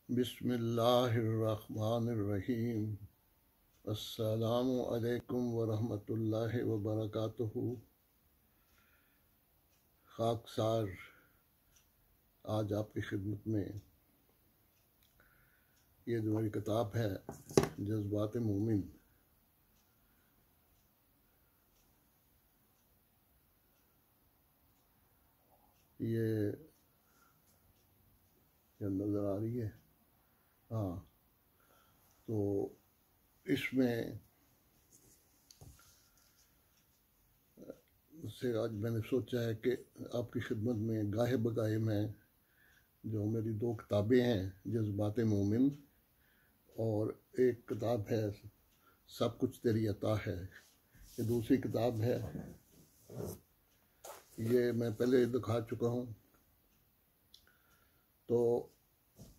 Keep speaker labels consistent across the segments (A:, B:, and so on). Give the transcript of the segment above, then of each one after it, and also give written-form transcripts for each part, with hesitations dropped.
A: बिस्मिल्लाहिर्रहमानिर्रहीम। अस्सलामु अलैकुम वरहमतुल्लाहि वबरकातुहू। खाकसार आज आपकी खिदमत में ये जो मेरी किताब है जज्बात मोमिन, ये नज़र आ रही है। हाँ, तो इसमें से आज मैंने सोचा है कि आपकी खिदमत में गाहे बगाहे मैं जो मेरी दो किताबें हैं, जज्बात मोमिन और एक किताब है सब कुछ तेरी अता है, ये दूसरी किताब है। ये मैं पहले दिखा चुका हूँ, तो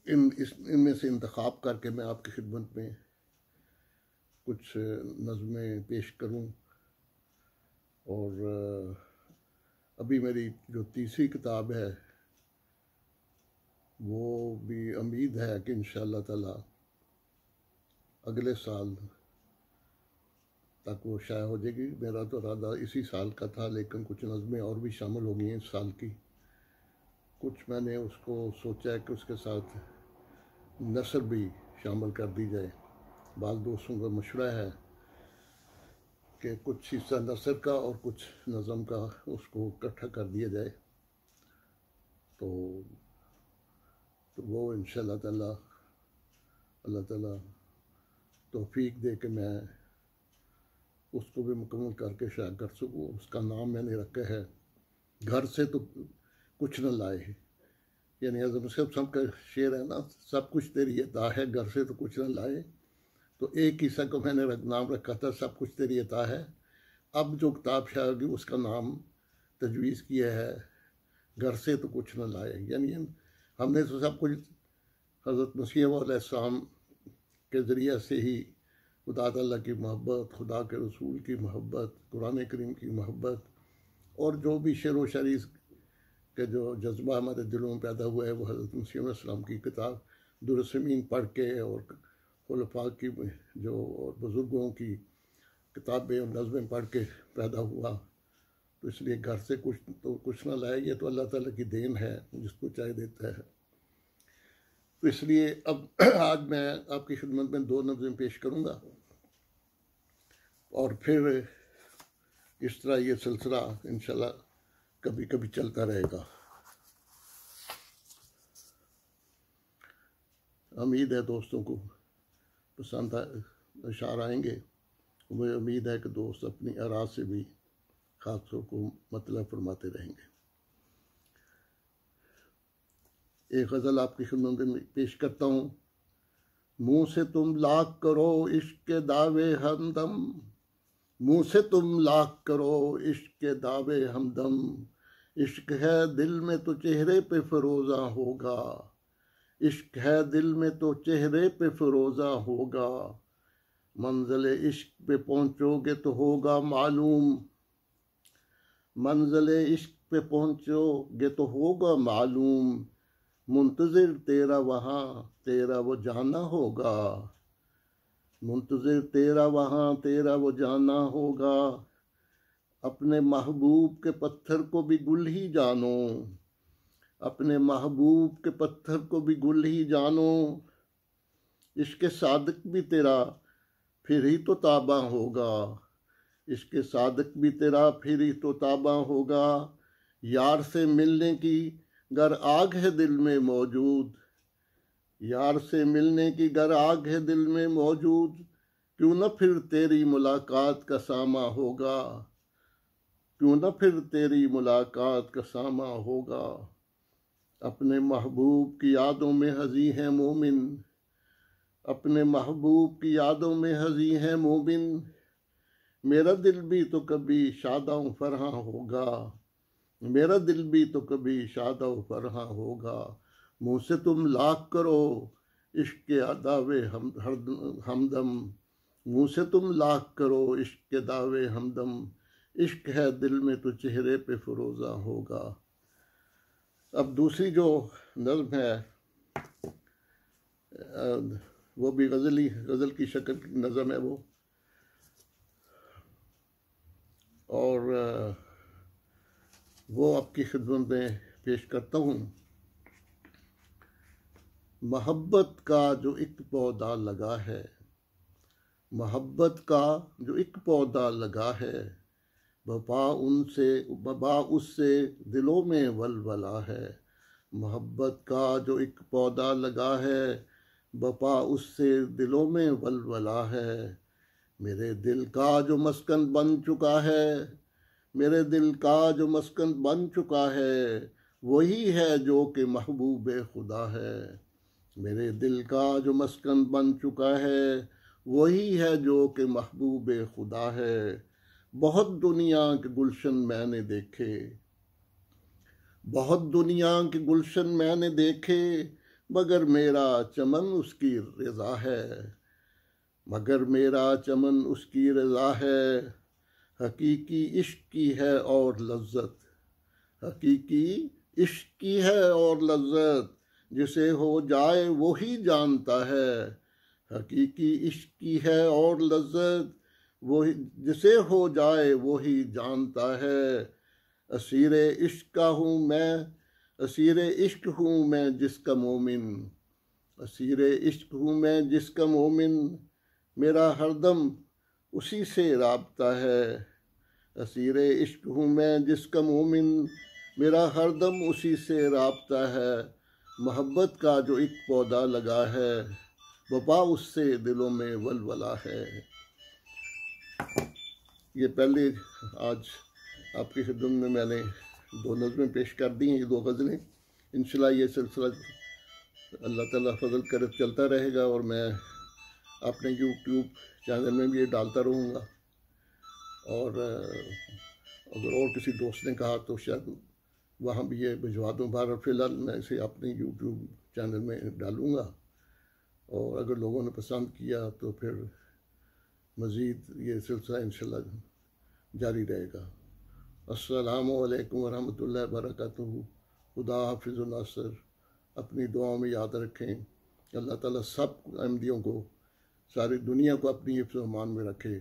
A: इनमें से इंतखाब करके मैं आपकी खिदमत में कुछ नज़में पेश करूँ। और अभी मेरी जो तीसरी किताब है वो भी उम्मीद है कि इंशाअल्लाह ताला अगले साल तक वो शाया हो जाएगी। मेरा तो इरादा इसी साल का था, लेकिन कुछ नज़में और भी शामिल हो गई हैं इस साल की। कुछ मैंने उसको सोचा है कि उसके साथ नसर भी शामिल कर दी जाए। बाल दोस्तों का मशवरा है कि कुछ हिस्सा नसर का और कुछ नज़म का उसको इकट्ठा कर दिया जाए। तो वो इंशाअल्लाह ताला अल्लाह ताला तौफीक दे के मैं उसको भी मुकम्मल करके शाया कर सकूँ। उसका नाम मैंने रखा है घर से तो कुछ न लाए, यानी आज़म सब का शेर है ना, सब कुछ तेरी अता है, घर से तो कुछ न लाए। तो एक हिस्सा को मैंने नाम रखा था सब कुछ तेरी अता है। अब जो किताब शाया होगी उसका नाम तजवीज़ किया है घर से तो कुछ न लाए। यानी हमने तो सब कुछ हज़रत मसीह अलैहिस्सलाम के ज़रिए से ही खुदा ताला की मोहब्बत, खुदा के रसूल की मोहब्बत, कुरान करीम की मोहब्बत और जो भी शेर व शायरी के जो जज्बा हमारे दिलों में पैदा हुआ है वो हज़रत मसीह अलैहिस्सलाम की किताब दुर्समीन पढ़ के और खुलफा की जो बुज़ुर्गों की किताबें और नज़में पढ़ के पैदा हुआ। तो इसलिए घर से कुछ ना लाए, ये तो अल्लाह ताला की देन है, जिसको चाहे देता है। तो इसलिए अब आज मैं आपकी खिदमत में दो नज़में पेश करूँगा और फिर इस तरह ये सिलसिला इंशाल्लाह कभी कभी चलता रहेगा। उम्मीद है दोस्तों को पसंद अशार आएंगे। मुझे उम्मीद है कि दोस्त अपनी आराज से भी खासों को मतलब फरमाते रहेंगे। एक गज़ल आपकी खिदमत में पेश करता हूँ। मुँह से तुम लाख करो इश्क के दावे हमदम, मुँह से तुम लाख करो इश्क के दावे हमदम, इश्क है दिल में तो चेहरे पे फरोज़ा होगा, इश्क है दिल में तो चेहरे पे फरोज़ा होगा, मंज़िले इश्क पे पहुँचोगे तो होगा मालूम, मंज़िले इश्क पे पहुँचोगे तो होगा मालूम, मुंतज़िर तेरा वहाँ तेरा वो जाना होगा, मुंतज़िर तेरा वहाँ तेरा वो जाना होगा, अपने महबूब के पत्थर को भी गुल ही जानो, अपने महबूब के पत्थर को भी गुल ही जानो, इश्क़ सादिक भी तेरा फिर ही तो ताबा होगा, इश्क़ सादिक भी तेरा फिर ही तो ताबा होगा, यार से मिलने की गर आग है दिल में मौजूद, यार से मिलने की गर आग है दिल में मौजूद, क्यों न फिर तेरी मुलाकात का सामा होगा, क्यों न फिर तेरी मुलाकात का सामा होगा, अपने महबूब की यादों में हज़ी है मोमिन, अपने महबूब की यादों में हज़ी है मोमिन, मेरा दिल भी तो कभी शादा फरहां होगा, मेरा दिल भी तो कभी शादा फरहां होगा, मुँह से तुम लाख करो इश्क के दावे हमदम, मुँह से तुम लाख करो इश्क के दावे हमदम, इश्क है दिल में तो चेहरे पे फरोज़ा होगा। अब दूसरी जो नज़्म है वो भी गज़ल की शक्ल की नज़्म है वो, और वो आपकी खिदमत में पेश करता हूँ। मोहब्बत का जो एक पौधा लगा है, मोहब्बत का जो एक पौधा लगा है, वफा उससे दिलों में वलवला है। मोहब्बत का जो एक पौधा लगा है, वफा उससे दिलों में वलवला है। मेरे दिल का जो मस्कन बन चुका है, मेरे दिल का जो मस्कन बन चुका है, वही है जो कि महबूब खुदा है। मेरे दिल का जो मस्कन बन चुका है, वही है जो कि महबूब खुदा है। बहुत दुनिया के गुलशन मैंने देखे, बहुत दुनिया के गुलशन मैंने देखे, मगर मेरा चमन उसकी रज़ा है, मगर मेरा चमन उसकी रज़ा है। हकीकी इश्क की है और लज्जत, हकीकी इश्क की है और लज्जत, जिसे हो जाए वो ही जानता है। हकीकी इश्क की है और लज्जत, वो जिसे हो जाए वो ही जानता है। असीर इश्क का हूँ मैं, असीर इश्क हूँ मैं जिसका मोमिन, असीर इश्क हूँ मैं जिसका मोमिन, मेरा हरदम उसी से राब्ता है। असीर इश्क हूँ मैं जिसका मोमिन, मेरा हरदम उसी से राब्ता है। मोहब्बत का जो एक पौधा लगा है, वफा उससे दिलों में वलवला है। ये पहले आज आपकी खिदमत में मैंने दो नज़में पेश कर दी हैं, ये दो गज़लें। इंशाल्लाह ये सिलसिला अल्लाह ताला फजल करे चलता रहेगा, और मैं अपने यूट्यूब चैनल में भी ये डालता रहूँगा। और अगर और किसी दोस्त ने कहा तो शायद वहाँ भी ये भिजवा दूँ। बहरहाल फ़िलहाल मैं इसे अपने यूट्यूब चैनल में डालूँगा, और अगर लोगों ने पसंद किया तो फिर मज़ीद ये सिलसिला इंशाल्लाह जारी रहेगा। अस्सलामु अलैकुम वरहमतुल्लाहि वबरकातुहू। खुदा हाफिज़ नासर। अपनी दुआओं में याद रखें। अल्लाह ताला सब अहमदियों को, सारी दुनिया को अपनी हिफ्ज़-ओ-अमान में रखे।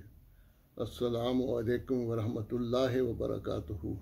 A: अस्सलामु अलैकुम वरहमतुल्लाहि वबरकातुहू।